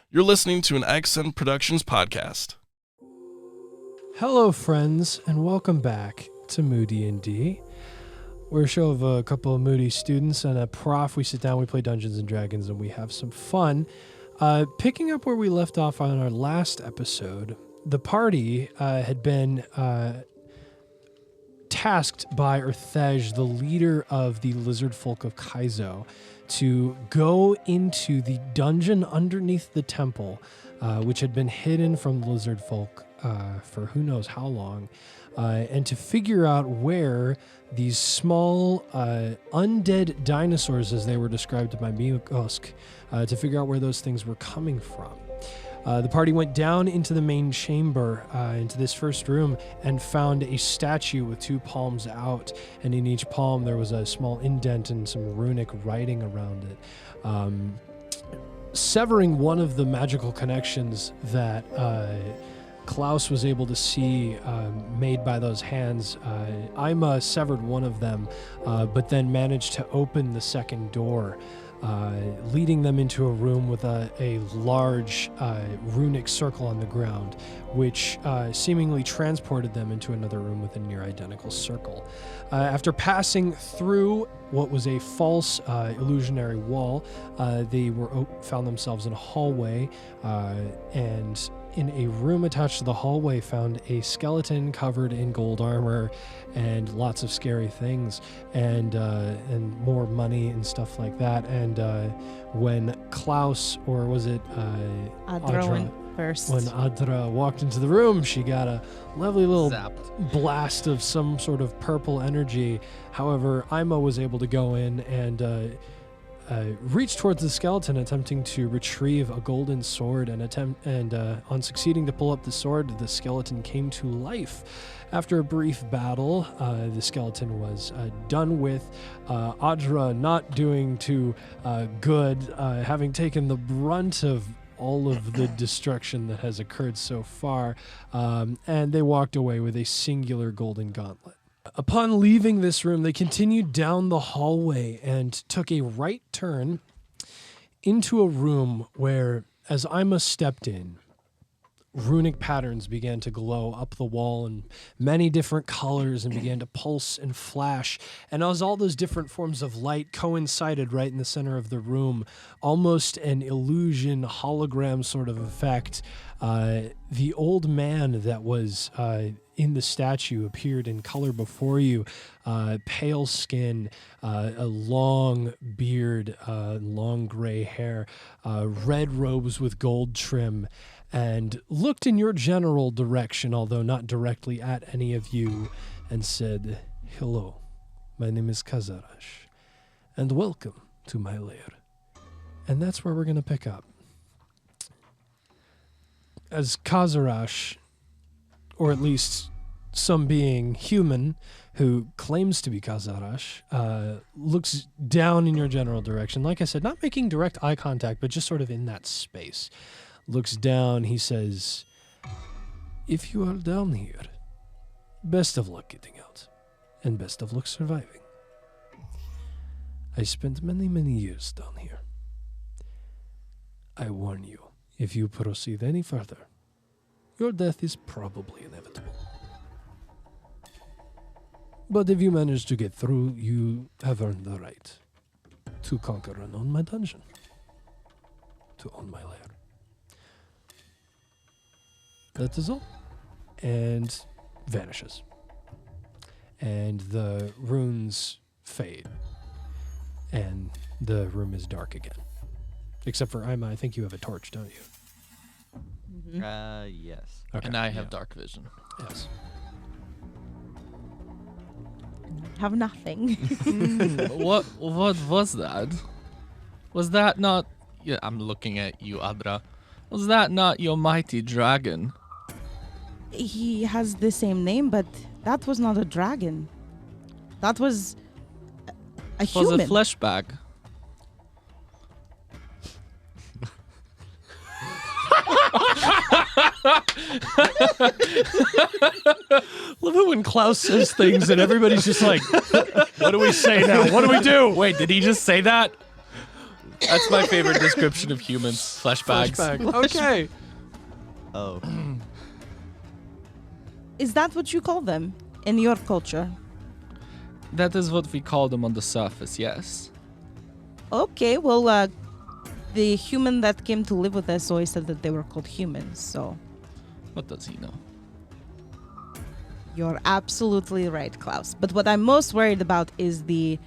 You're listening to an Accent Productions podcast. Hello, friends, and welcome back to Moody&D. We're a show of a couple of Moody students and a prof. We sit down, we play Dungeons & Dragons, and we have some fun. Picking up where we left off on our last episode, the party had been tasked by Urthej, the leader of the lizard folk of Kaizo, to go into the dungeon underneath the temple, which had been hidden from the lizard folk for who knows how long, and to figure out where these small undead dinosaurs, as they were described by Miyokosk, to figure out where those things were coming from. The party went down into the main chamber, into this first room, and found a statue with two palms out, and in each palm there was a small indent and some runic writing around it. Severing one of the magical connections that Klaus was able to see made by those hands, Ima severed one of them, but then managed to open the second door, leading them into a room with a large runic circle on the ground, which seemingly transported them into another room with a near identical circle. After passing through what was a false illusionary wall, they found themselves in a hallway, and in a room attached to the hallway found a skeleton covered in gold armor and lots of scary things and more money and stuff like that. And when Klaus, or was it Adra went first. When Adra walked into the room, she got a lovely little Zapped. blast of some sort of purple energy. However, Ima was able to go in and reach towards the skeleton, attempting to retrieve a golden sword, and on succeeding to pull up the sword, the skeleton came to life. After a brief battle, the skeleton was done with. Adra not doing too good, having taken the brunt of all of the destruction that has occurred so far, and they walked away with a singular golden gauntlet. Upon leaving this room, they continued down the hallway and took a right turn into a room where, as Ima stepped in, runic patterns began to glow up the wall in many different colors and began to pulse and flash. And as all those different forms of light coincided right in the center of the room, almost an illusion, hologram sort of effect, the old man that was in the statue appeared in color before you, pale skin, a long beard, long gray hair, red robes with gold trim, and looked in your general direction, although not directly at any of you, and said, "Hello, my name is Kazarash, and welcome to my lair." And that's where we're going to pick up. As Kazarash, or at least some being human who claims to be Kazarash, looks down in your general direction. Like I said, not making direct eye contact, but just sort of in that space. Looks down, he says, "If you are down here, best of luck getting out, and best of luck surviving. I spent many, many years down here. I warn you, if you proceed any further, your death is probably inevitable. But if you manage to get through, you have earned the right to conquer and own my dungeon, to own my lair." That is all. And vanishes. And the runes fade. And the room is dark again. Except for Ima, I think you have a torch, don't you? Mm-hmm. Yes. Okay. And I have dark vision. Yes. Have nothing. What was that? Was that not... Yeah, I'm looking at you, Adra. Was that not your mighty dragon? He has the same name, but that was not a dragon. That was a It was human. a flesh bag. Love it when Klaus says things and everybody's just like, what do we say now? What do we do? Wait, did he just say that? That's my favorite description of humans. Flesh bags. Flashback. Okay. Oh. Is that what you call them in your culture? That is what we call them on the surface, yes. Okay, well, the human that came to live with us always said that they were called humans, so What does he know? you're absolutely right, Klaus. But what I'm most worried about is the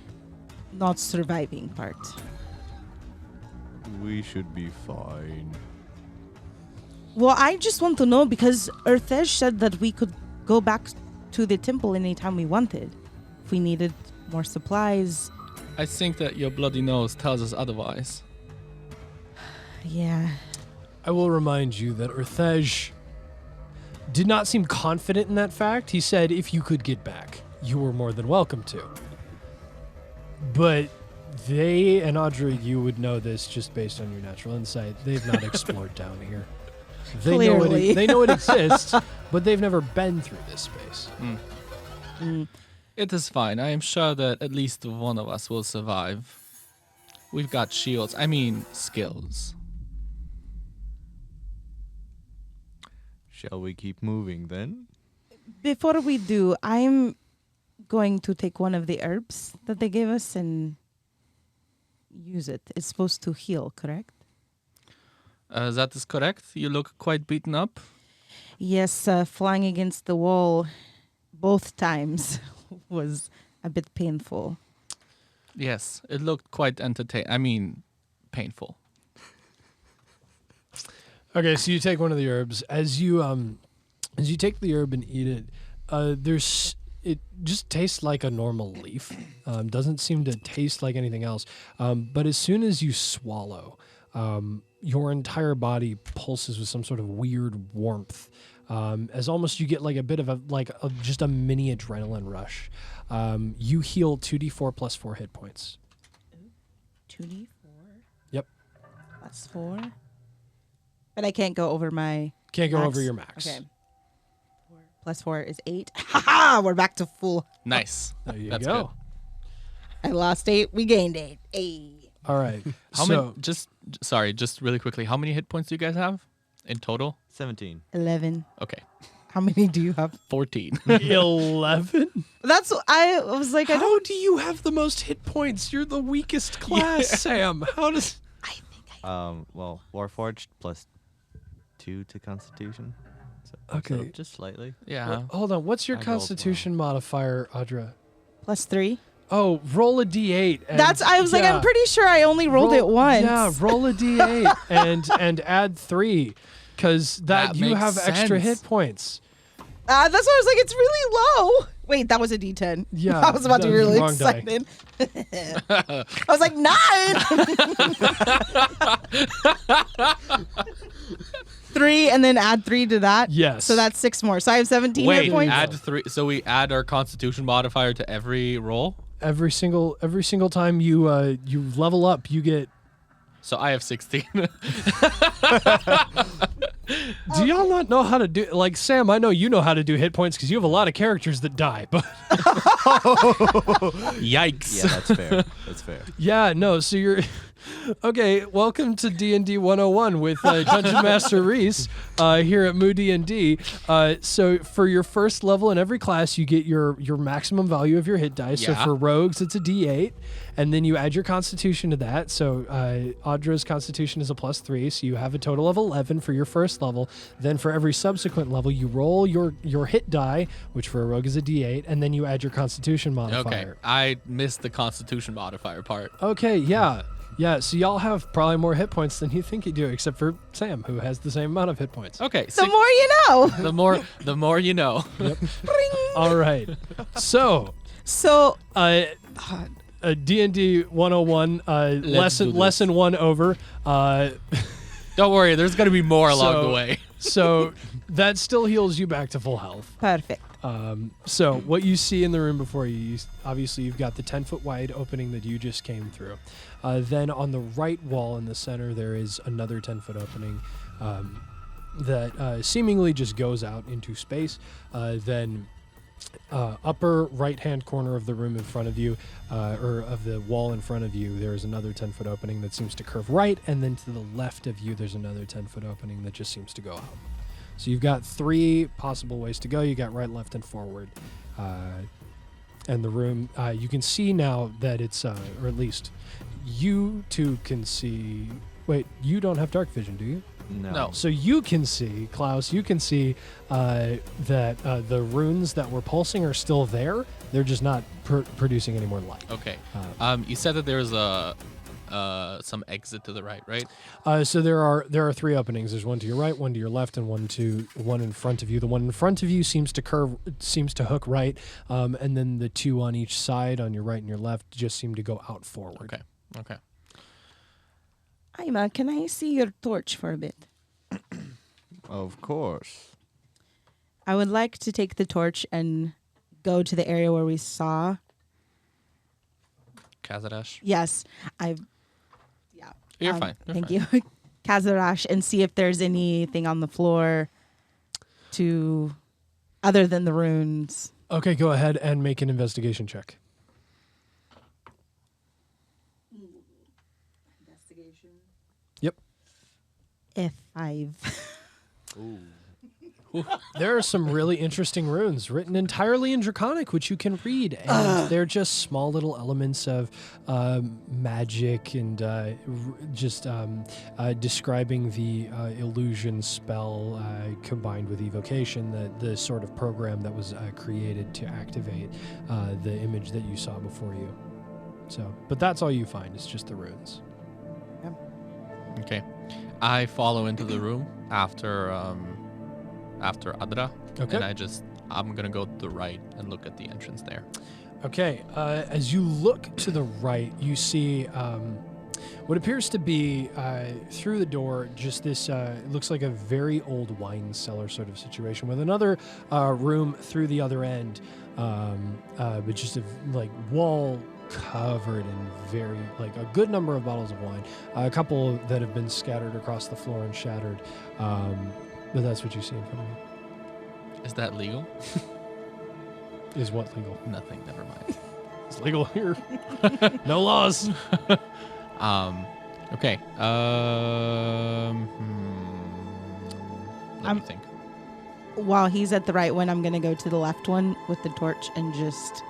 not surviving part. We should be fine. Well, I just want to know because Earthesh said that we could go back to the temple anytime we wanted. If we needed more supplies. I think that your bloody nose tells us otherwise. Yeah. I will remind you that Earthej did not seem confident in that fact. He said if you could get back, you were more than welcome to. But they, and Audra, you would know this just based on your natural insight, they've not explored down here. Clearly. They know it exists, but they've never been through this space. It is fine. I am sure that at least one of us will survive. We've got shields. I mean, skills. Shall we keep moving then? Before we do, I'm going to take one of the herbs that they gave us and use it. It's supposed to heal, correct? That is correct. You look quite beaten up. Yes, flying against the wall both times was a bit painful. Yes, it looked quite painful. Okay, so you take one of the herbs. As you take the herb and eat it, it just tastes like a normal leaf. Doesn't seem to taste like anything else. But as soon as you swallow, your entire body pulses with some sort of weird warmth. As almost you get like a bit of just a mini adrenaline rush. You heal 2d4 plus 4 hit points. 2d4? Yep. Plus 4? But I can't go over my Can't go max? over your max. Okay. 4 plus 4 is 8. Ha! We're back to full. Nice. There you That's go. I lost 8. We gained 8. Hey. All right. How many? Just really quickly. How many hit points do you guys have in total? 17. 11. Okay, How many do you have? 14. 11? That's I was like, I How don't. do you have the most hit points? You're the weakest class, Sam. How does... I think Well, Warforged plus 2 to Constitution. So Okay. just slightly. Yeah. Hold on. What's your I rolled well. Constitution modifier, Audra? plus 3. Oh, roll a d8. And That's. I was like, I'm pretty sure I only rolled it once. Yeah, roll a d8 and add 3, because That you makes have extra sense. hit points. That's why I was like, it's really low. Wait, that was a D10. Yeah, I was about to be that was really the wrong die. excited. I was like, 9. 3 and then add 3 to that. Yes. So that's 6 more. So I have 17 hit Wait, points. add 3. So we add our Constitution modifier to every roll. Every single time you level up, you get... So I have 16. Do y'all not know how to do... Like, Sam, I know you know how to do hit points because you have a lot of characters that die, but... Yikes. Yeah, that's fair. That's fair. Yeah, no, so you're... Okay, welcome to D&D 101 with Dungeon Master Reese here at Moody&D. So for your first level in every class, you get your maximum value of your hit dice. So Yeah. for rogues, it's a D8, and then you add your constitution to that. So Audra's constitution is a plus 3, so you have a total of 11 for your first level. Then for every subsequent level, you roll your hit die, which for a rogue is a D8, and then you add your constitution Okay, modifier. I missed the Constitution modifier part. Okay, yeah. Yeah, so y'all have probably more hit points than you think you do, except for Sam, who has the same amount of hit points. Okay, The more you know. the more you know. All right. So, So, D&D 101, do lesson 1 over. Don't worry, there's gonna be more along the way. So that still heals you back to full health. perfect. So what you see in the room before you, obviously you've got the 10-foot wide opening that you just came through. Then on the right wall in the center, there is another 10-foot opening that seemingly just goes out into space. Then upper right-hand corner of the room in front of you, or of the wall in front of you, there is another 10-foot opening that seems to curve right, and then to the left of you, there's another 10-foot opening that just seems to go out. So you've got 3 possible ways to go. You got right, left, and forward. And the room, you can see now that it's, or at least you two can see. Wait, you don't have dark vision, do you? No. So you can see, Klaus, you can see that the runes that were pulsing are still there. They're just not producing any more light. Okay. You said that there's some exit to the right? So there are 3 openings. There's one to your right, one to your left, and one in front of you. The one in front of you seems to hook right, and then the 2 on each side, on your right and your left, just seem to go out forward. Okay. Ima, can I see your torch for a bit? Of course. I would like to take the torch and go to the area where we saw. Kazadash. Yes, You're fine. Thank you. Kazarash, and see if there's anything on the floor other than the runes. Okay, go ahead and make an investigation check. Investigation. Yep. F5. Ooh. There are some really interesting runes written entirely in Draconic, which you can read, and they're just small little elements of magic and describing the illusion spell combined with evocation, the sort of program that was created to activate the image that you saw before you. So, but that's all you find. It's just the runes. Okay. I follow into the room after Adra. Okay. And I'm gonna go to the right and look at the entrance there. Okay, as you look to the right, you see what appears to be through the door just this, it looks like a very old wine cellar sort of situation with another room through the other end, but just a wall covered in a good number of bottles of wine, a couple that have been scattered across the floor and shattered, but that's what you see in front of you. Is that legal? Is what legal? Nothing. Never mind. It's legal here. No laws. Okay. Let me think. While he's at the right one, I'm going to go to the left one with the torch and just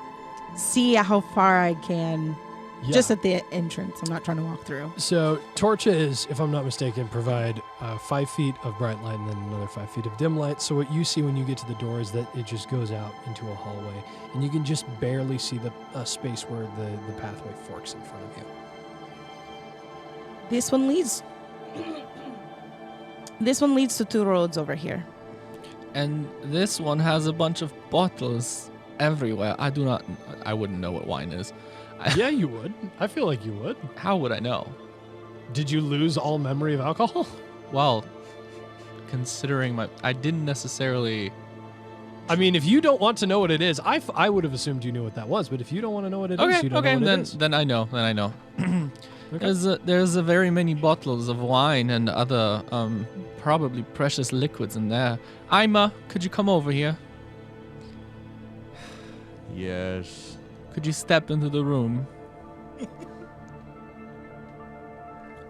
see how far I can. Yeah. Just at the entrance. I'm not trying to walk through. So torches, if I'm not mistaken, provide 5 feet of bright light and then another 5 feet of dim light. So what you see when you get to the door is that it just goes out into a hallway, and you can just barely see the space where the pathway forks in front of you. This one leads. This one leads to 2 roads over here. And this one has a bunch of bottles everywhere. I wouldn't know what wine is. Yeah, you would. I feel like you would. How would I know? Did you lose all memory of alcohol? Well, considering I didn't necessarily. I mean, if you don't want to know what it is, I would have assumed you knew what that was. But if you don't want to know what it is, you don't know what it is. Then I know. Okay. There's a very many bottles of wine and other probably precious liquids in there. Ima, could you come over here? Yes. Could you step into the room?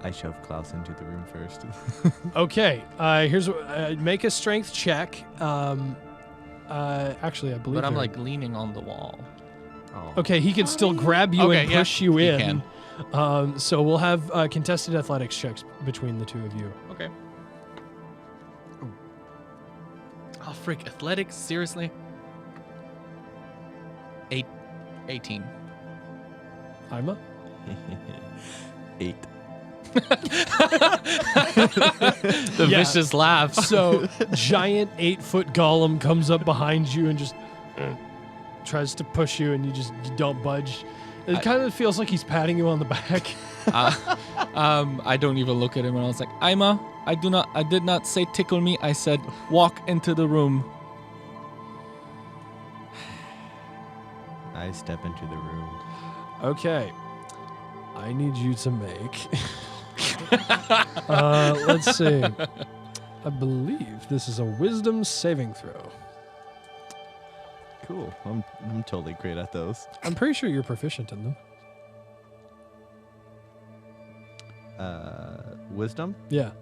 I shove Klaus into the room first. Okay. Here's what. Make a strength check. Actually, I believe. But I'm they're- leaning on the wall. Oh. Okay, he can still grab you Okay, and yeah, push you he in. can. So we'll have contested athletics checks between the 2 of you. Okay. Oh, frick. Athletics? Seriously? 18. Ima? 8. The Yeah. vicious laugh. So, giant 8-foot golem comes up behind you and just tries to push you, and you don't budge. It kind of feels like he's patting you on the back. I don't even look at him, and I was like, Ima, I did not say tickle me. I said walk into the room. I step into the room. Okay. I need you to make. Let's see. I believe this is a wisdom saving throw. Cool. I'm totally great at those. I'm pretty sure you're proficient in them. Wisdom? Yeah.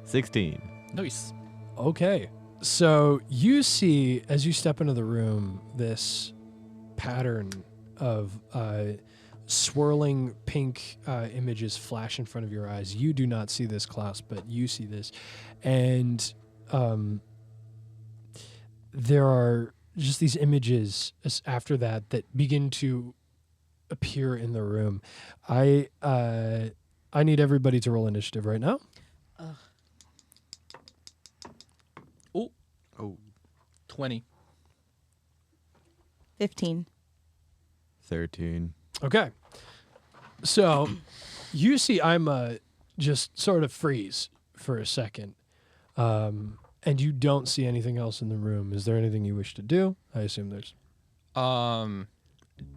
16. Nice. Okay. So you see, as you step into the room, this pattern of swirling pink images flash in front of your eyes. You do not see this, Klaus, but you see this. And there are just these images after that begin to appear in the room. I need everybody to roll initiative right now. Oh. 20. 15. 13. Okay. So you see Ima just sort of freeze for a second. And you don't see anything else in the room. Is there anything you wish to do? I assume there's.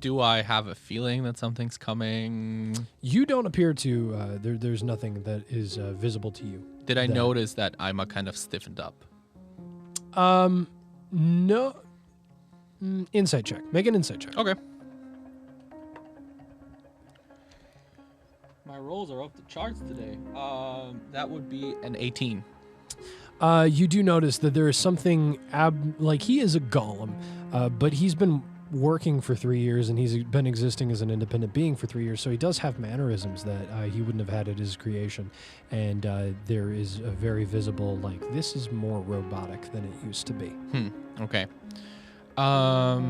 Do I have a feeling that something's coming? You don't appear to. There's nothing that is visible to you. Did I notice that Ima kind of stiffened up? No. Insight check. Make an insight check. Okay. My rolls are off the charts today. That would be an 18. You do notice that there is something like he is a golem, but he's been working for 3 years and he's been existing as an independent being for 3 years, so he does have mannerisms that he wouldn't have had at his creation, and there is a very visible, like, this is more robotic than it used to be. Okay. I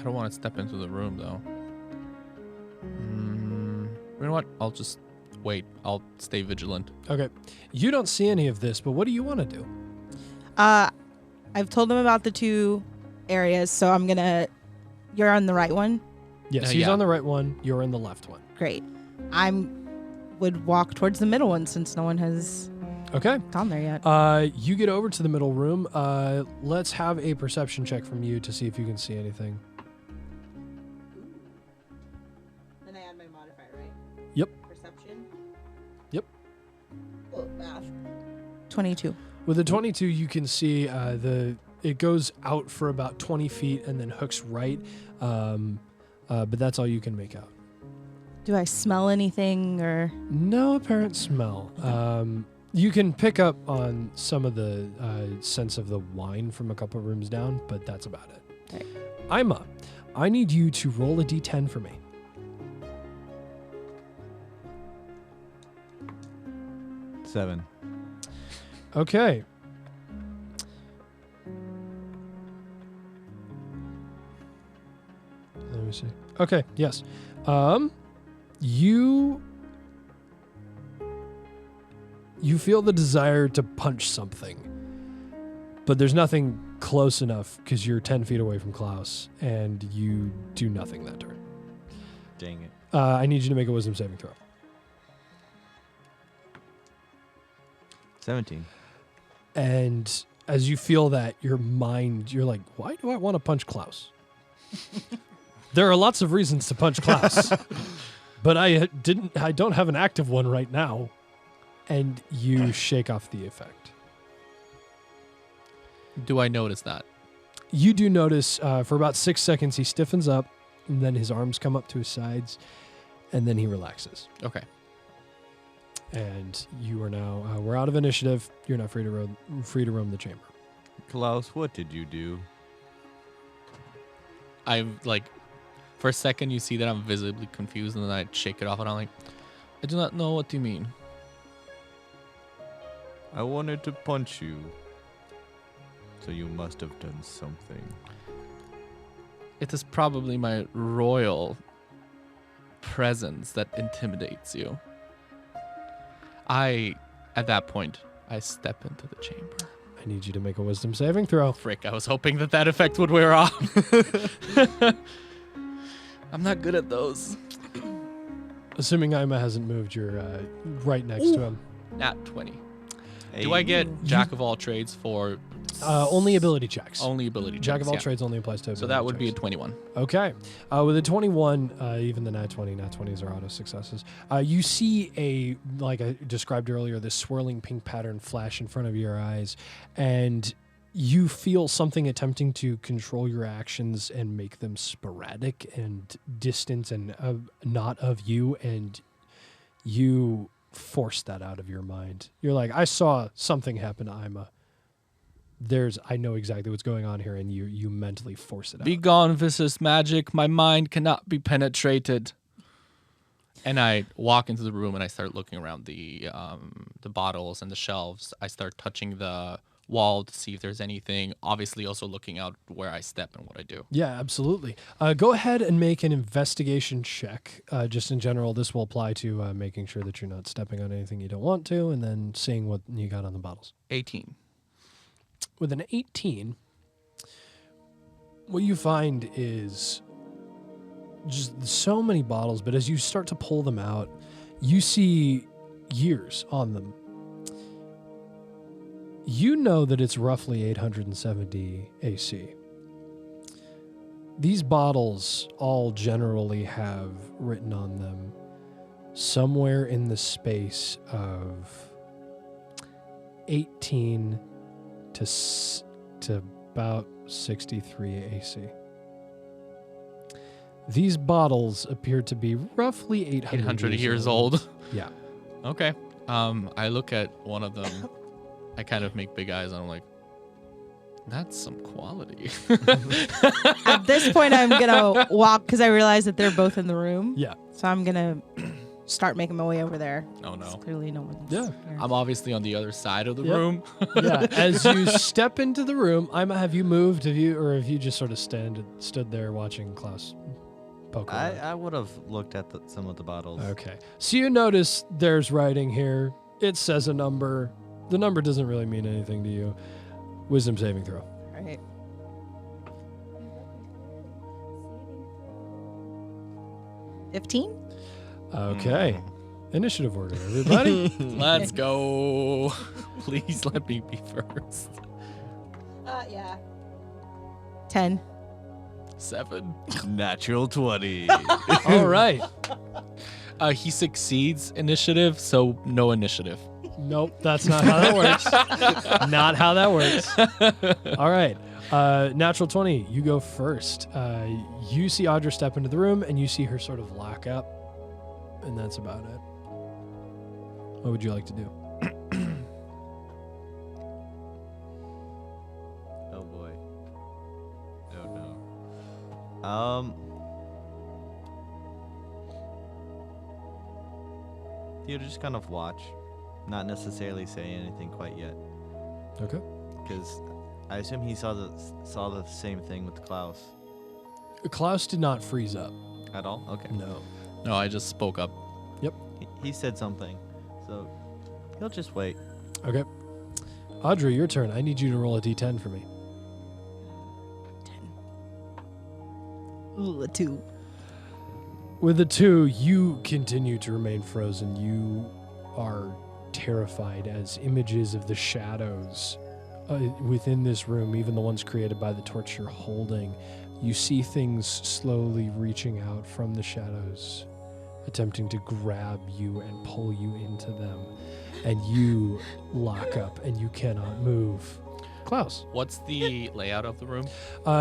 don't want to step into the room, though. You know what? I'll just wait. I'll stay vigilant. Okay. You don't see any of this, but what do you want to do? I've told them about the 2 areas, so I'm going to... You're on the right one? Yes, he's on the right one. You're in the left one. Great. Would walk towards the middle one since no one has gone there yet. You get over to the middle room. Let's have a perception check from you to see if you can see anything. Then I add my modifier, right? Yep. Perception? Yep. Oh, math. 22. With the 22, you can see it goes out for about 20 feet and then hooks right, but that's all you can make out. Do I smell anything or? No apparent smell. You can pick up on some of the sense of the wine from a couple rooms down, but that's about it. Right. Ima, I need you to roll a d10 for me. Seven. Okay. Let me see. Okay, yes. You feel the desire to punch something, but there's nothing close enough because you're 10 feet away from Klaus, and you do nothing that turn. Dang it. I need you to make a wisdom saving throw. 17. And as you feel that, your mind, you're like, why do I want to punch Klaus? There are lots of reasons to punch Klaus, but I don't have an active one right now. And you shake off the effect. Do I notice that? You do notice for about 6 seconds he stiffens up, and then his arms come up to his sides, and then he relaxes. Okay. And you are now, we're out of initiative. You're not free to roam the chamber. Klaus, what did you do? I'm like, for a second you see that I'm visibly confused, and then I shake it off, and I'm like, I do not know what you mean. I wanted to punch you. So you must have done something. It is probably my royal presence that intimidates you. At that point, I step into the chamber. I need you to make a wisdom saving throw. Frick, I was hoping that effect would wear off. I'm not good at those. Assuming Ima hasn't moved, you're right next to him. Nat 20. Hey. Do I get Jack of all trades for Only ability checks. Only ability checks. Jack of all yeah. trades only applies to ability So that would be a checks. 21. Okay. With a 21, even the nat 20s are auto successes. You see like I described earlier, this swirling pink pattern flash in front of your eyes, and you feel something attempting to control your actions and make them sporadic and distant and not of you, and you force that out of your mind. You're like, I saw something happen to Ima. I know exactly what's going on here, and you mentally force it out. Be gone, vicious magic. My mind cannot be penetrated. And I walk into the room and I start looking around the bottles and the shelves. I start touching the wall to see if there's anything. Obviously, also looking out where I step and what I do. Yeah, absolutely. Go ahead and make an investigation check. Just in general, this will apply to making sure that you're not stepping on anything you don't want to, and then seeing what you got on the bottles. 18. With an 18, what you find is just so many bottles, but as you start to pull them out, you see years on them. You know that it's roughly 870 AC. These bottles all generally have written on them somewhere in the space of 18 to about 63 AC. These bottles appear to be roughly 800 years old. Yeah. Okay. I look at one of them. I kind of make big eyes and I'm like, that's some quality. At this point, I'm gonna walk because I realize that they're both in the room. Yeah. So I'm gonna start making my way over there. Oh no. Clearly, no one's Yeah. there. I'm obviously on the other side of the Yep. room. Yeah. As you step into the room, have you moved? Have you just sort of stood there watching Klaus poke around? I would have looked at some of the bottles. Okay. So you notice there's writing here. It says a number. The number doesn't really mean anything to you. Wisdom saving throw. All right. 15. Okay. Initiative order, everybody. Let's go. Please let me be first. Yeah. 10. 7. Natural 20. All right. He succeeds initiative, so no initiative. Nope, that's not how that works. Not how that works. All right. Natural 20, you go first. You see Audra step into the room, and you see her sort of lock up, and that's about it. What would you like to do? Oh boy. Oh no. You just kind of watch, not necessarily say anything quite yet, Okay. because I assume he saw the same thing with Klaus. Klaus did not freeze up. At all? Okay. No. No, I just spoke up. He said something, so he'll just wait. Okay. Audra, your turn. I need you to roll a d10 for me. 10. Ooh, a 2. With the 2, you continue to remain frozen. You are terrified as images of the shadows within this room, even the ones created by the torch you're holding, you see things slowly reaching out from the shadows, attempting to grab you and pull you into them. And you lock up and you cannot move. Klaus. What's the layout of the room?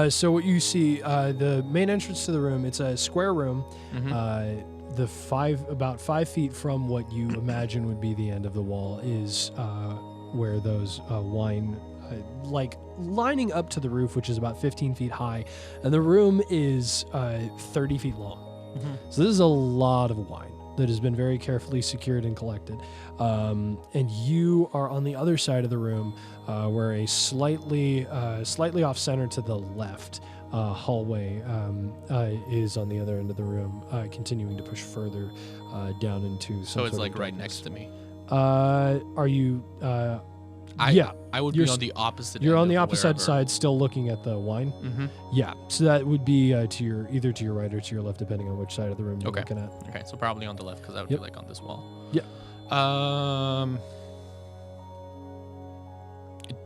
So what you see, the main entrance to the room, it's a square room. Mm-hmm. About 5 feet from what you imagine would be the end of the wall is where those wine, like lining up to the roof, which is about 15 feet high, and the room is 30 feet long. Mm-hmm. So this is a lot of wine that has been very carefully secured and collected. And you are on the other side of the room, where a slightly off center to the left hallway is on the other end of the room, continuing to push further down into. So it's like right next to me. Are you? Yeah, I would be on the opposite. You're end on the of opposite wherever. side, still looking at the wine. Mm-hmm. Yeah, so that would be to your either to your right or to your left, depending on which side of the room you're Okay. looking at. Okay, so probably on the left because I would Yep. be like on this wall. Yeah.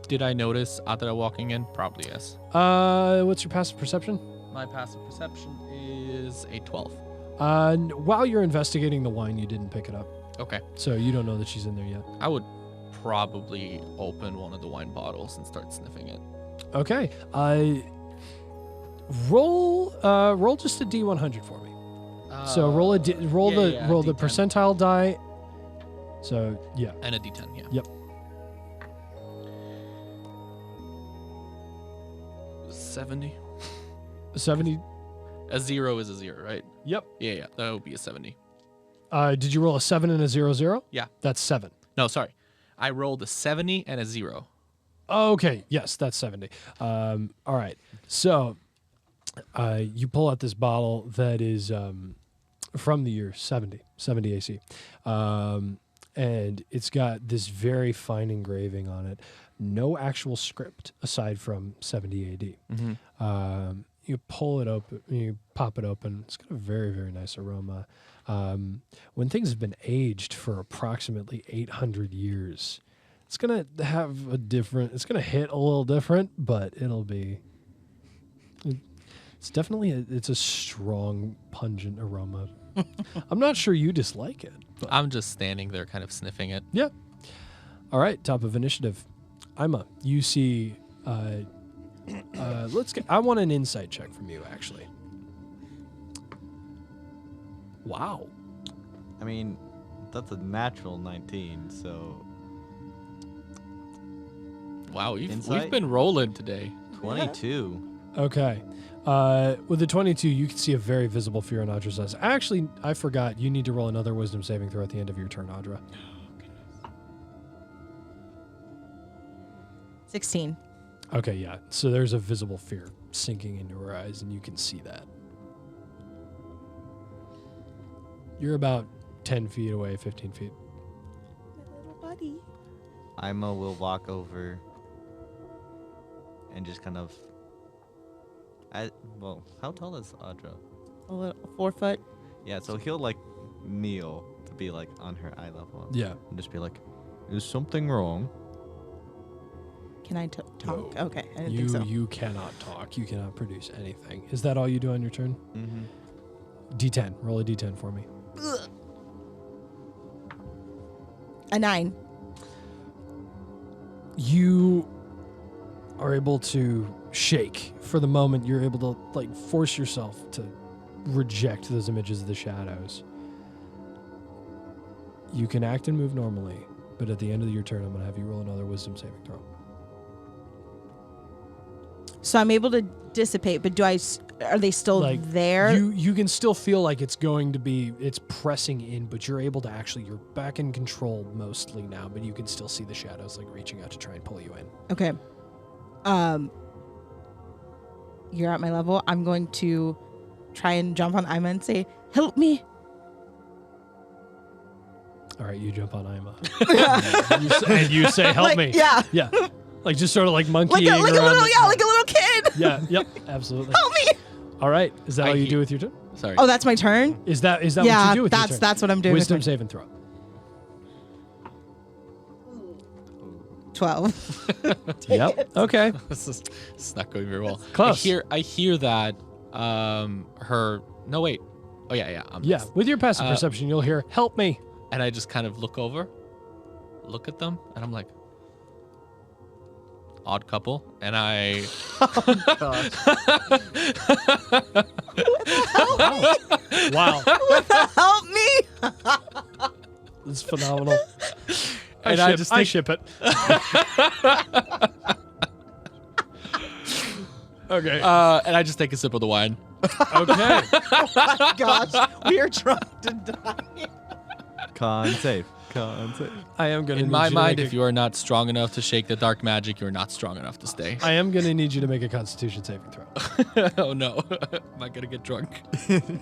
Did I notice Adra walking in? Probably yes. What's your passive perception? My passive perception is a 12. While you're investigating the wine, you didn't pick it up, Okay. so you don't know that she's in there yet. I would probably open one of the wine bottles and start sniffing it. Okay. Roll just a D100 for me. So roll the D10. percentile die. So yeah. And a D10, yeah. Yep. 70. 70. A 0 is a 0, right? Yep. Yeah, that would be a 70. Did you roll a 7 and a 0? Yeah. That's 7. No, sorry. I rolled a 70 and a 0. Okay. Yes, that's 70. All right. So you pull out this bottle that is from the year 70 AC. And it's got this very fine engraving on it. No actual script aside from 70 AD. Mm-hmm. You pull it open, you pop it open. It's got a very, very nice aroma. When things have been aged for approximately 800 years, it's going to have it's going to hit a little different, but it's definitely, it's a strong, pungent aroma. I'm not sure you dislike it. But I'm just standing there kind of sniffing it. yeah. All right, top of initiative. Ima, you see, I want an insight check from you, actually. Wow. I mean, that's a natural 19, so Wow, we've Insight? been rolling today. 22. Okay. With the 22, you can see a very visible fear in Audra's eyes. Actually, I forgot. You need to roll another wisdom saving throw at the end of your turn, Audra. 16. Okay, yeah. So there's a visible fear sinking into her eyes, and you can see that. You're about 10 feet away, 15 feet. My little buddy. Ima will walk over and just kind of... well, how tall is Audra? A little 4 foot. Yeah, so he'll like kneel to be like on her eye level. Yeah. And just be like, is something wrong? Can I talk? No. Okay, I didn't think so. You cannot talk. You cannot produce anything. Is that all you do on your turn? Mm-hmm. D10. Roll a D10 for me. Ugh. A 9. You are able to shake for the moment. You're able to like force yourself to reject those images of the shadows. You can act and move normally, but at the end of your turn, I'm going to have you roll another wisdom saving throw. So I'm able to dissipate, but are they still Like, there? You can still feel like it's pressing in, but you're back in control mostly now, but you can still see the shadows like reaching out to try and pull you in. Okay. You're at my level. I'm going to try and jump on Ima and say, "Help me." All right, you jump on Ima. and you say, "Help me." Yeah. Yeah. Like just sort of like Like monkeying a around. little kid. Yeah, yep, absolutely. Help me. All right, is that all you do with your turn? Sorry. Oh, that's my turn? Is that Yeah, what you do with your turn? that's what I'm doing with Wisdom my- save and throw. 12. Yep. Okay. This is not going very well. Close. I hear that her... No, wait. Oh, yeah. I'm Yeah. next. With your passive perception, you'll hear, "Help me." And I just kind of look at them, and I'm like, odd couple. And I... Wow. Help me. It's phenomenal. And I ship it. Okay. and I just take a sip of the wine. Okay. Oh my gosh. We are trying to die. Con save. I am going to In my mind, if you are not strong enough to shake the dark magic, you're not strong enough to stay. I am going to need you to make a Constitution saving throw. Oh, no. Am I going to get drunk?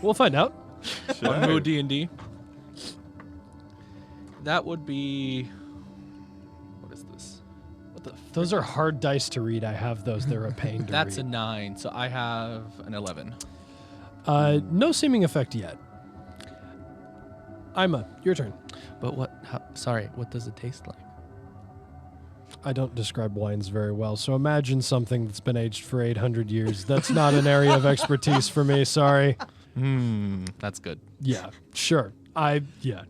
We'll find out. On Moody&D. That would be... What is this? What the Those are hard dice to read. I have those. They're a pain to That's a read. 9, so I have an 11. No seeming effect yet. Ima, your turn. But what... sorry, what does it taste like? I don't describe wines very well, so imagine something that's been aged for 800 years. That's not an area of expertise for me, sorry. That's good. Yeah, sure. No.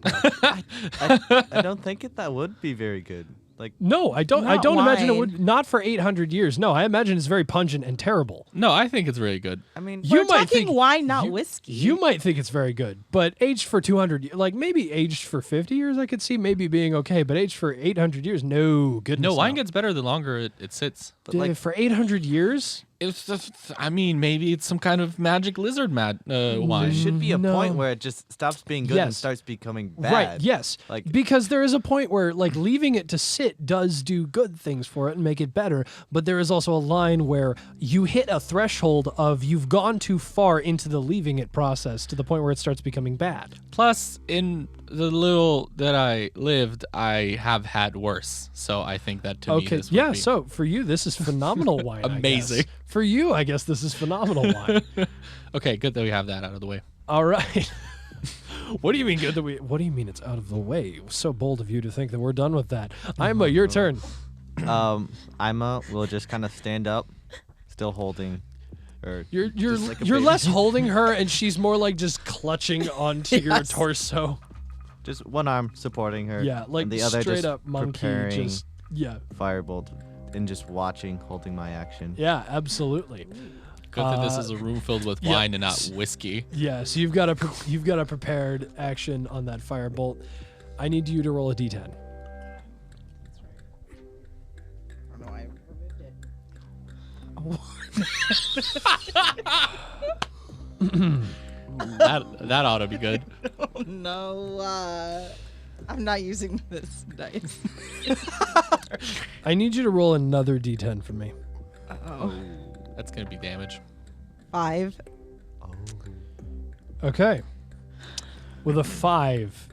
I don't think that would be very good. Like, No, I don't Not imagine it wine. would. Not for 800 years. No, I imagine it's very pungent and terrible. No, I think it's really good. I mean, You We're might talking think wine, not you- whiskey. You might think it's very good, but aged for 200, like maybe aged for 50 years, I could see maybe being okay, but aged for 800 years, no, goodness. No, wine gets better the longer it sits. but like, for 800 years? It's just, I mean, maybe it's some kind of magic lizard wine. there should be a No. point where it just stops being good and Yes. starts becoming bad. Right, yes. Like- because there is a point where like leaving it to sit does do good things for it and make it better, but there is also a line where you hit a threshold of you've gone too far into the leaving it process to the point where it starts becoming bad. Plus, in the little that I lived, I have had worse. So I think that to me, Okay, this would yeah, be so for you this is phenomenal wine. I guess. Amazing. For you, I guess this is phenomenal wine. okay. Good that we have that out of the way. All right. What do you mean good that we what do you mean it's out of the way? It was so bold of you to think that we're done with that. Ima, your turn. Ima will just kind of stand up, still holding, or You're just like a you're baby. less holding her, and she's more like just clutching onto your Yes. torso. just one arm supporting her. Yeah, like and the other straight just up monkey. preparing Just yeah, firebolt and just watching, holding my action. yeah, absolutely. Good that this is a room filled with yeah. wine and not whiskey. Yeah, so you've got a prepared action on that firebolt. I need you to roll a d10. That ought to be good. Oh, no, I'm not using this dice. I need you to roll another d10 for me. Oh. That's gonna be damage. 5. Okay. With a 5,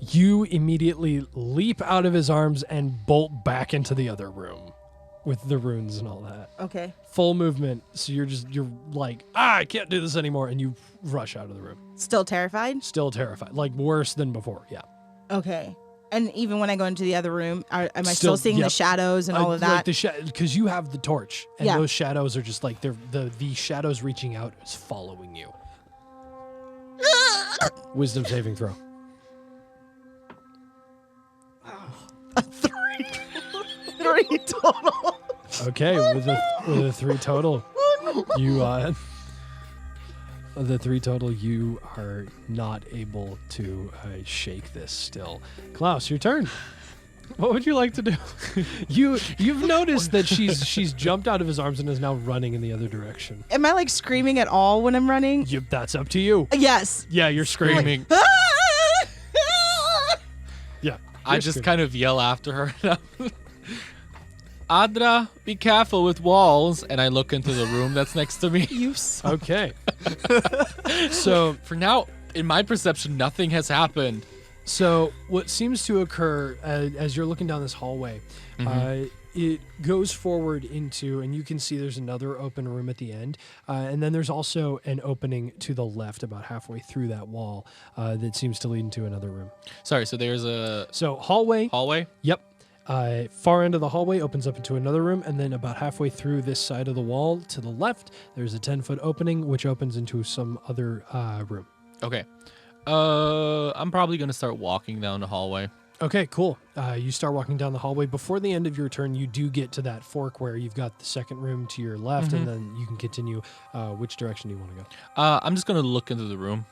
you immediately leap out of his arms and bolt back into the other room with the runes and all that. Okay. Full movement. So you're like, I can't do this anymore. And you rush out of the room. Still terrified? Still terrified. Like worse than before. Yeah. Okay. And even when I go into the other room, am I still seeing yep. the shadows and all of Like that? because you have the torch. And Yeah. those shadows are just like, the shadows reaching out is following you. Wisdom saving throw. 3 total. Okay, with a 3 total, you the 3 total, you are not able to shake this still. Klaus, your turn. What would you like to do? You've noticed that she's jumped out of his arms and is now running in the other direction. Am I like screaming at all when I'm running? That's up to you. Yes. Yeah, you're screaming. Screaming. Yeah, I you're just screaming. kind of yell after her. Adra, be careful with walls. And I look into the room that's next to me. You suck. Okay. So For now, in my perception, nothing has happened. So what seems to occur as you're looking down this hallway, it goes forward into, and you can see there's another open room at the end, and then there's also an opening to the left about halfway through that wall that seems to lead into another room. Sorry, so there's a So hallway, hallway? yep. Far end of the hallway opens up into another room, and then about halfway through this side of the wall to the left, there's a 10-foot opening which opens into some other room. Okay. I'm probably going to start walking down the hallway. Okay, cool. You start walking down the hallway. Before the end of your turn, you do get to that fork where you've got the second room to your left, and then you can continue. Which direction do you want to go? I'm just going to look into the room.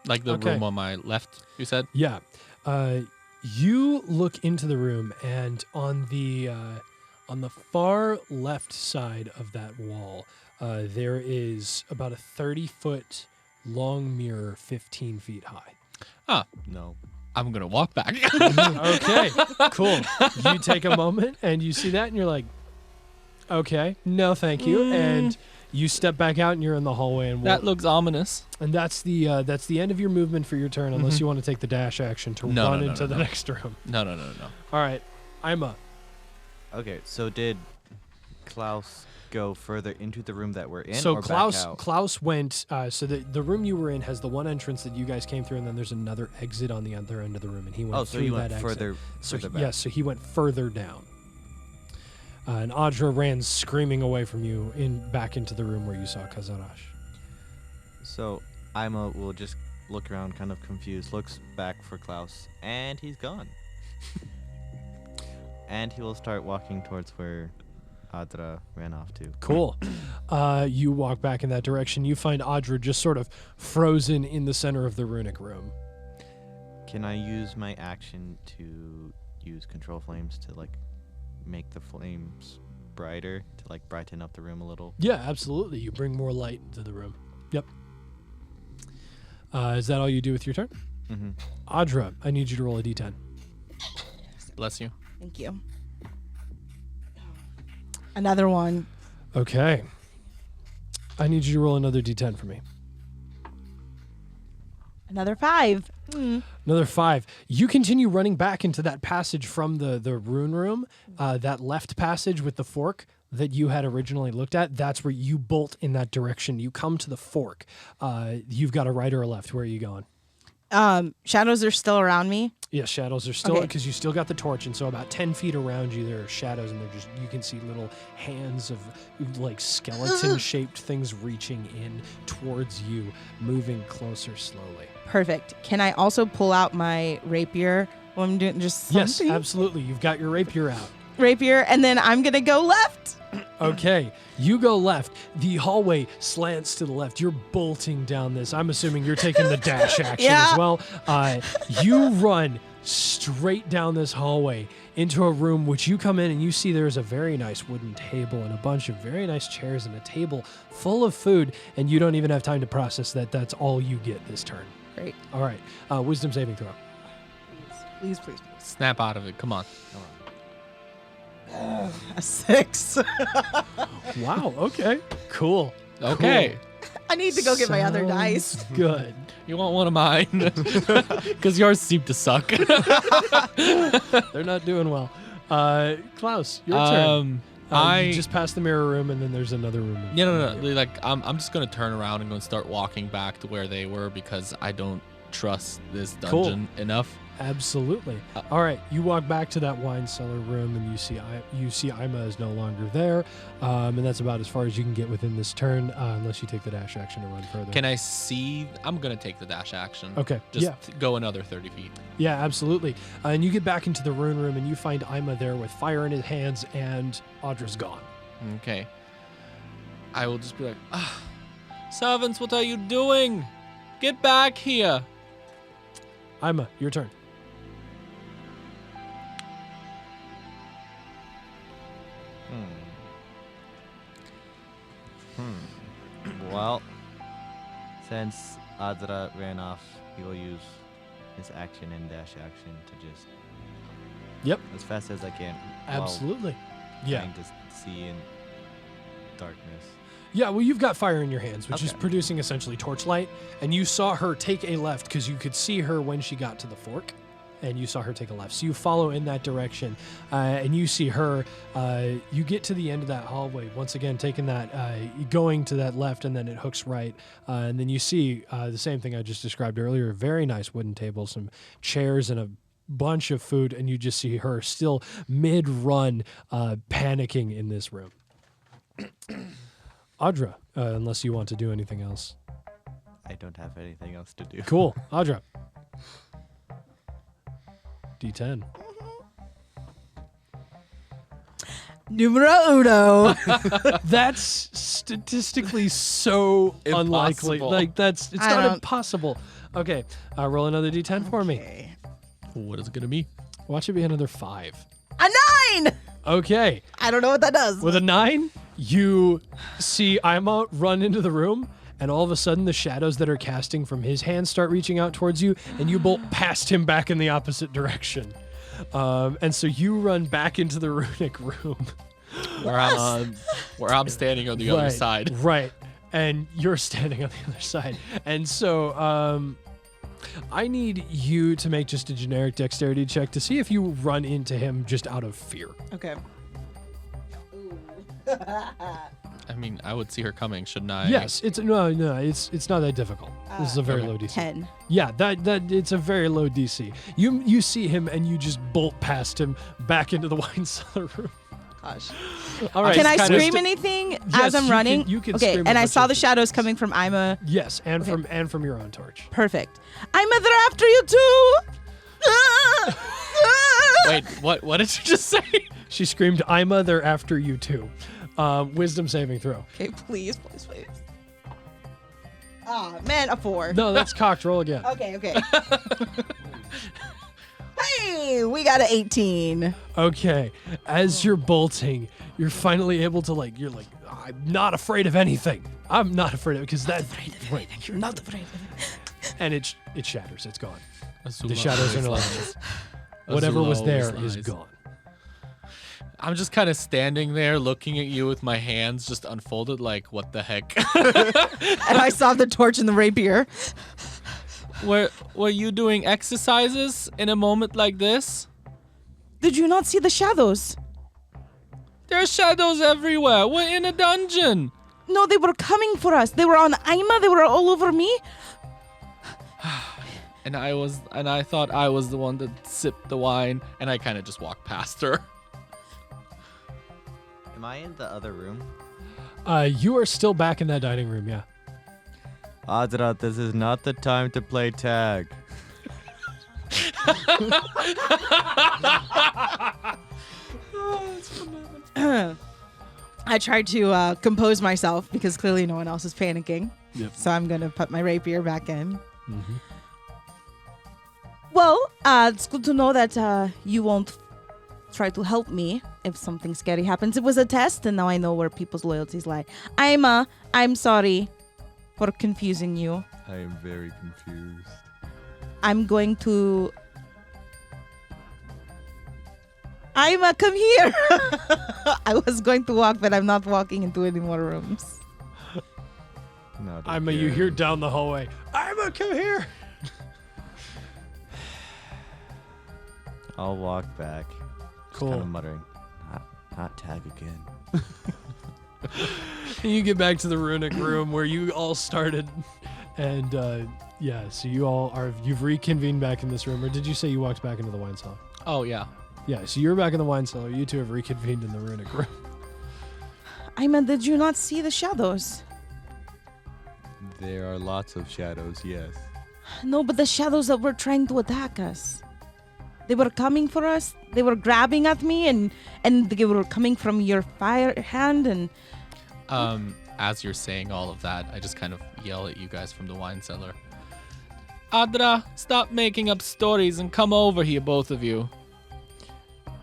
Like the Okay. room on my left, you said? Yeah. You look into the room, and on the far left side of that wall, there is about a 30-foot long mirror, 15 feet high. No. I'm going to walk back. Okay, cool. You take a moment and you see that and you're like, okay, no, thank you. And you step back out and you're in the hallway and That looks ominous. and that's the end of your movement for your turn, unless you want to take the dash action to No, run no, no, into no, the no. next room. No. All right, I'm up. Okay, so did Klaus go further into the room that we're in, So or back out? Klaus went. So the room you were in has the one entrance that you guys came through, and then there's another exit on the other end of the room, and he went Oh, so through he went that further, exit. So further he- back. yes, so he went further down. And Audra ran screaming away from you back into the room where you saw Kazarash. So Ima will just look around, kind of confused, looks back for Klaus, and he's gone. And he will start walking towards where Audra ran off to. Cool. You walk back in that direction. You find Audra just sort of frozen in the center of the runic room. Can I use my action to use control flames to like make the flames brighter, to like brighten up the room a little? Yeah, absolutely. You bring more light into the room. Yep. Is that all you do with your turn? Mm-hmm. Audra, I need you to roll a d10. Bless you. Thank you. Another one. Okay. I need you to roll another d10 for me. Another 5. Another 5. You continue running back into that passage from the rune room, that left passage with the fork that you had originally looked at. That's where you bolt in that direction. You come to the fork. You've got a right or a left. Where are you going? Shadows are still around me. Yeah, shadows are still, Okay. because you still got the torch, and so about 10 feet around you there are shadows, and they're just, you can see little hands of like skeleton-shaped things reaching in towards you, moving closer slowly. Perfect. Can I also pull out my rapier when I'm doing just Yes, something? absolutely. You've got your rapier out. Rapier, and then I'm gonna go left. Okay, you go left. The hallway slants to the left. You're bolting down this. I'm assuming you're taking the dash action Yeah. as well. You run straight down this hallway into a room which you come in and you see there's a very nice wooden table and a bunch of very nice chairs and a table full of food, and you don't even have time to process that. That's all you get this turn. Great. All right, wisdom saving throw. Please, please, please. Snap out of it. Come on. A 6. Wow, okay, cool. Okay. I need to go get my other dice. Sounds good. You want one of mine? Because yours seem to suck. They're not doing well. Klaus, your turn. You just passed the mirror room, and then there's another room. No. Like I'm just gonna turn around and gonna start walking back to where they were because I don't trust this Cool. dungeon enough. Absolutely. All right, you walk back to that wine cellar room, and you see Ima is no longer there, and that's about as far as you can get within this turn, unless you take the dash action to run further. Can I see? I'm gonna take the dash action. Okay. Just Yeah. go another 30 feet. Yeah, absolutely. And you get back into the rune room, and you find Ima there with fire in his hands, and Audra's gone. Okay. I will just be like, servants, what are you doing? Get back here. Ima, your turn. Well, since Audra ran off, he will use his action and dash action to just Yep. as fast as I can. Absolutely. While Yeah. trying to see in darkness. Yeah, well, you've got fire in your hands, which is Okay. producing essentially torchlight, and you saw her take a left because you could see her when she got to the fork, and you saw her take a left. So you follow in that direction, and you see her. You get to the end of that hallway, once again, taking that, going to that left, and then it hooks right, and then you see the same thing I just described earlier, a very nice wooden table, some chairs, and a bunch of food, and you just see her still mid-run, panicking in this room. Audra, unless you want to do anything else. I don't have anything else to do. Cool. Audra. D10. Numero uno. That's statistically so unlikely. Impossible. Like, it's I not don't- impossible. Okay, roll another D10 for me. Okay. What is it gonna be? Watch it be another 5. A 9. Okay, I don't know what that does. with a 9, you see Ima run into the room, and all of a sudden the shadows that are casting from his hands start reaching out towards you, and you bolt past him back in the opposite direction. And so you run back into the runic room. Where I'm standing on the other side. Right. And you're standing on the other side. And so I need you to make just a generic dexterity check to see if you run into him just out of fear. Okay. I mean, I would see her coming, shouldn't I? Yes, it's not that difficult. This is a very okay. low DC. 10. Yeah, that it's a very low DC. You see him and you just bolt past him back into the wine cellar room. gosh. All right. Can I kind of- scream anything Yes, as I'm you running? can- you can okay, scream and a I bunch saw of the things. shadows coming from Ima. Yes, and Okay. from your own torch. Perfect. Ima, they're after you too. Wait, what did you just say? She screamed, "Ima, they're after you too." Wisdom saving throw. Okay, please. Ah, man, a 4. No, that's cocked. Roll again. Okay. Hey, we got an 18. Okay, as you're bolting, you're finally able to you're like, I'm not afraid of anything. I'm not afraid of it because that. Wait, You're not afraid of it. and it shatters. It's gone. Azula The shadows are no always longer. lies. Whatever Azula was there always is lies. gone. I'm just kind of standing there looking at you with my hands just unfolded like, what the heck? And I saw the torch and the rapier. Were you doing exercises in a moment like this? Did you not see the shadows? There are shadows everywhere. We're in a dungeon. No, they were coming for us. They were on Ima. They were all over me. And I thought I was the one that sipped the wine, and I kind of just walked past her. Am I in the other room? You are still back in that dining room. Yeah. Adra, this is not the time to play tag. I tried to compose myself because clearly no one else is panicking. Yep. So I'm going to put my rapier back in. Mm-hmm. Well, it's good to know that you won't try to help me if something scary happens. It was a test, and now I know where people's loyalties lie. I'm sorry for confusing you. I am very confused. I'm going to... Ima, come here! I was going to walk, but I'm not walking into any more rooms. Not Ima, you again. hear down the hallway. Ima, come here. I'll walk back. Cool. Kind of muttering, not tag again. And you get back to the runic room where you all started, and so you've reconvened back in this room. Or did you say you walked back into the wine cellar? Oh, yeah. Yeah, so you're back in the wine cellar. You two have reconvened in the runic room. Ima, did you not see the shadows? There are lots of shadows, yes. No, but the shadows that were trying to attack us. They were coming for us. They were grabbing at me, and they were coming from your fire hand. And As you're saying all of that, I just kind of yell at you guys from the wine cellar. Adra, stop making up stories and come over here, both of you.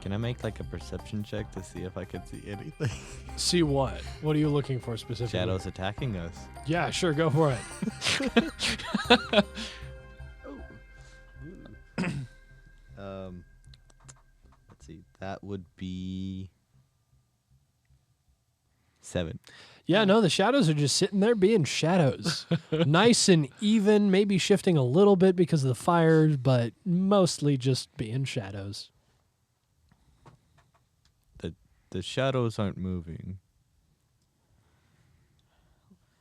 Can I make like a perception check to see if I can see anything? See what? What are you looking for specifically? Shadows attacking us. Yeah, sure, go for it. Let's see. That would be 7. Yeah, no, the shadows are just sitting there being shadows. Nice and even, maybe shifting a little bit because of the fires, but mostly just being shadows. The shadows aren't moving.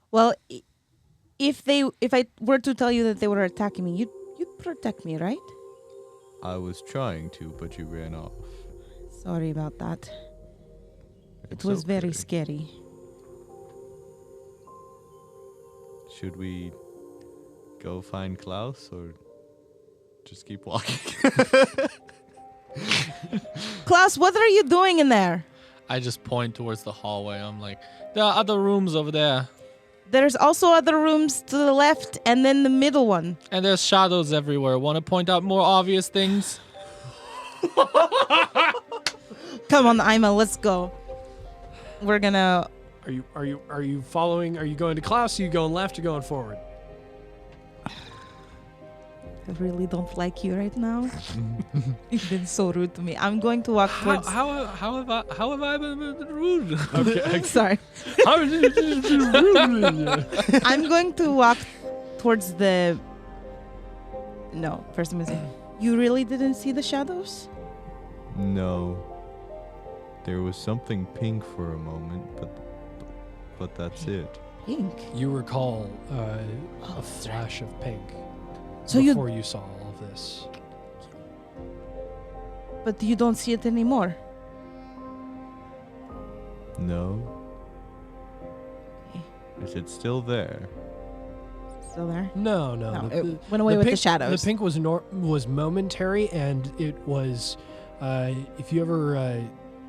well, if I were to tell you that they were attacking me, you'd protect me, right? I was trying to, but you ran off. Sorry about that. It's It was very okay. scary. Should we go find Klaus or just keep walking? Klaus, what are you doing in there? I just point towards the hallway. I'm like, there are other rooms over there. There's also other rooms to the left and then the middle one. And there's shadows everywhere. Want to point out more obvious things? Come on, Ima, let's go. We're gonna... Are you following? Are you going to Klaus? Are you going left or going forward? I really don't like you right now. You've been so rude to me. I'm going to walk towards... How have I been rude? Okay. Sorry. I'm I'm going to walk towards the... No, first I'm gonna say, you really didn't see the shadows? No. There was something pink for a moment, but that's it. Pink. You recall Oh, a that's flash of pink So before you saw all of this. But you don't see it anymore. No. Okay. Is it still there? Still there? No. No, it went away with the shadows. The pink was momentary, and it was, if you ever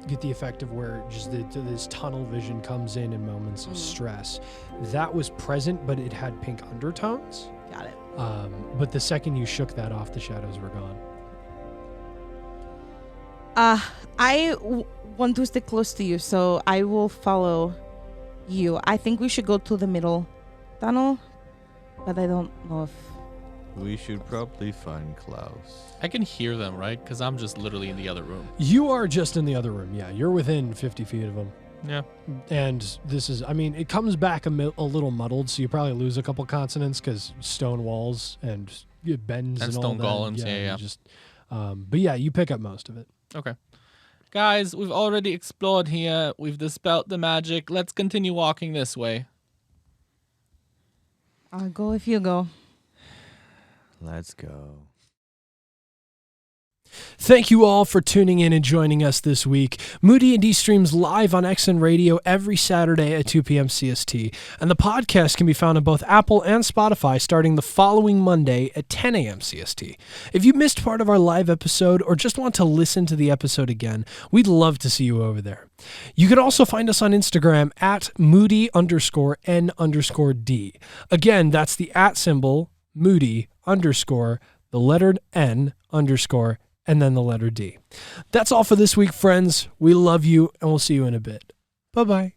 get the effect of where just this tunnel vision comes in moments of stress, that was present, but it had pink undertones. Got it. But the second you shook that off, the shadows were gone. I want to stick close to you, so I will follow you. I think we should go to the middle tunnel, but I don't know if... We should probably find Klaus. I can hear them, right? Because I'm just literally in the other room. You are just in the other room, yeah. You're within 50 feet of him. Yeah. And this is, I mean, it comes back a little muddled, so you probably lose a couple consonants because stone walls and it bends and all stone that. golems, yeah. Just, but yeah, you pick up most of it. Okay. Guys, we've already explored here. We've dispelled the magic. Let's continue walking this way. I'll go if you go. Let's go. Thank you all for tuning in and joining us this week. Moody&D streams live on XN Radio every Saturday at 2 p.m. CST, and the podcast can be found on both Apple and Spotify starting the following Monday at 10 a.m. CST. If you missed part of our live episode or just want to listen to the episode again, we'd love to see you over there. You can also find us on Instagram at Moody_N_D. Again, that's the @ symbol, Moody_ the letter N_ and then the letter D. That's all for this week, friends. We love you, and we'll see you in a bit. Bye-bye.